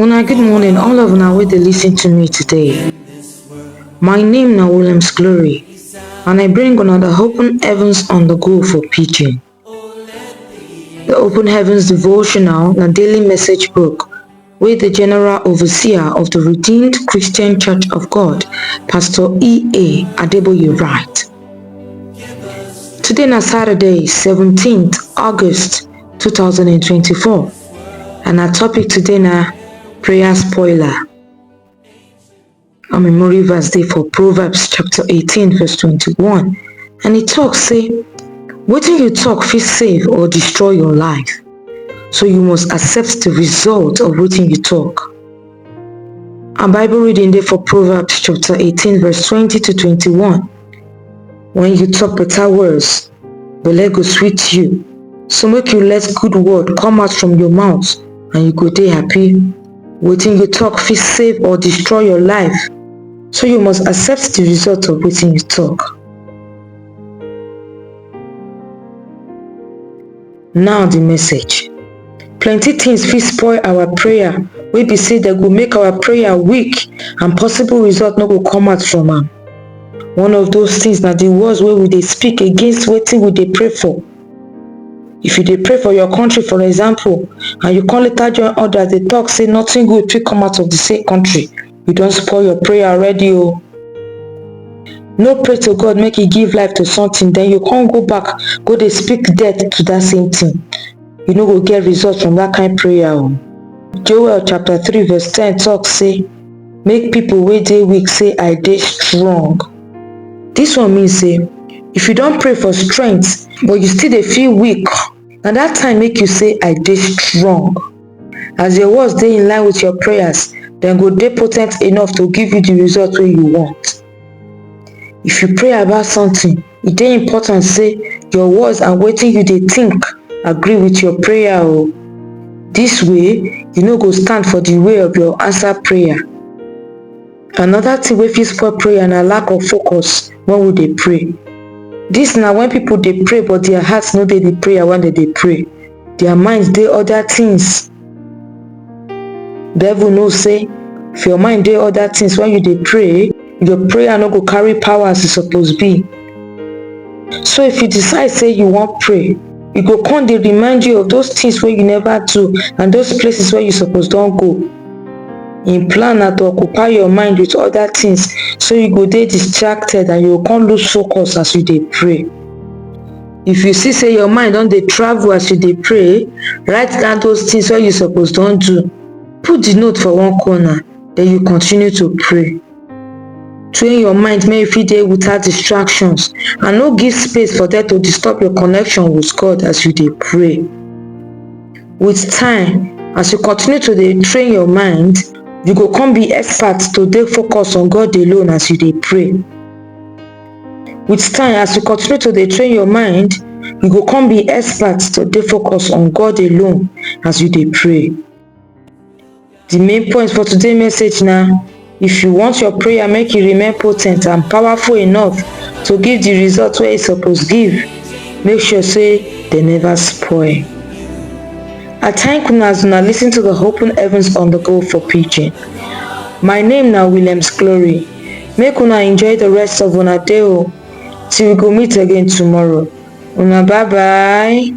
Una good morning, all of una wey dey listen to me today. My name na Williams Glory, and I bring una the Open Heavens on the Go for Pidgin. The Open Heavens devotional na daily message book wey the General Overseer of the Redeemed Christian Church of God, Pastor E.A. Adeboye write. Today na Saturday, 17th August 2024, and our topic today na prayer spoiler. Our memory verse dey for Proverbs chapter 18 verse 21, and it talks say, wetin you talk fit save or destroy your life, so you must accept the result of wetin you talk. Our Bible reading dey for Proverbs chapter 18 verse 20 to 21. When you talk better words, belle go sweet you, so make you let good word come out from your mouth and you go dey happy. Wetin you talk fit save or destroy your life, so you must accept the result of wetin you talk. Now the message. Plenty things fit spoil our prayer wey be say dem go make our prayer weak and possible result no go come out from am. One of those things na the words wey we dey speak against wetin we dey pray for. If you dey pray for your country, for example, and you come later join others dey talk say nothing good fit come out of the same country, you don spoil your prayer already o. No pray to God make He give life to something, then you come go back go dey speak death to that same thing. You no go get result from that kind prayer o. Joel chapter 3 verse 10 talk say, make people wey dey weak say I dey strong. This one mean say, if you don pray for strength but you still dey feel weak, na that time make you say I dey strong. As your words dey in line with your prayers, dem go dey potent enough to give you the result wey you want. If you pray about something, e dey important say your words and wetin you dey think agree with your prayer o. This way, you no go stand for the way of your answered prayer. Another thing wey fit spoil prayer na lack of focus when we dey pray. This na when people dey pray but their hearts no dey the prayer when dem dey pray. Their minds dey other things. Devil know say if your mind dey other things when you dey pray, your prayer no go carry power as e suppose be. So if you decide say you wan pray, e go come dey remind you of those things wey you never do and those places wey you suppose don go. Im plan na to occupy your mind with other things, so you go dey distracted and you go come lose focus as you dey pray. If you see say your mind don dey travel as you dey pray, write down those things wey you suppose don do. Put the note for one corner, then you continue to pray. Train your mind make you fit dey without distractions and no give space for them to disturb your connection with God as you dey pray. With time, as you continue to dey train your mind, you go come be expert to dey focus on God alone as you dey pray. With time, as you continue to dey train your mind, you go come be expert to dey focus on God alone as you dey pray. The main point for today's message na, if you want your prayer make e remain potent and powerful enough to give the result wey e suppose give, make sure say dem never spoil. I thank una as una lis ten to the Open Heavens on the Go for Pidgin. My name na Williams Glory. Make una enjoy the rest of una day o. Till we go meet again tomorrow. Una bye bye.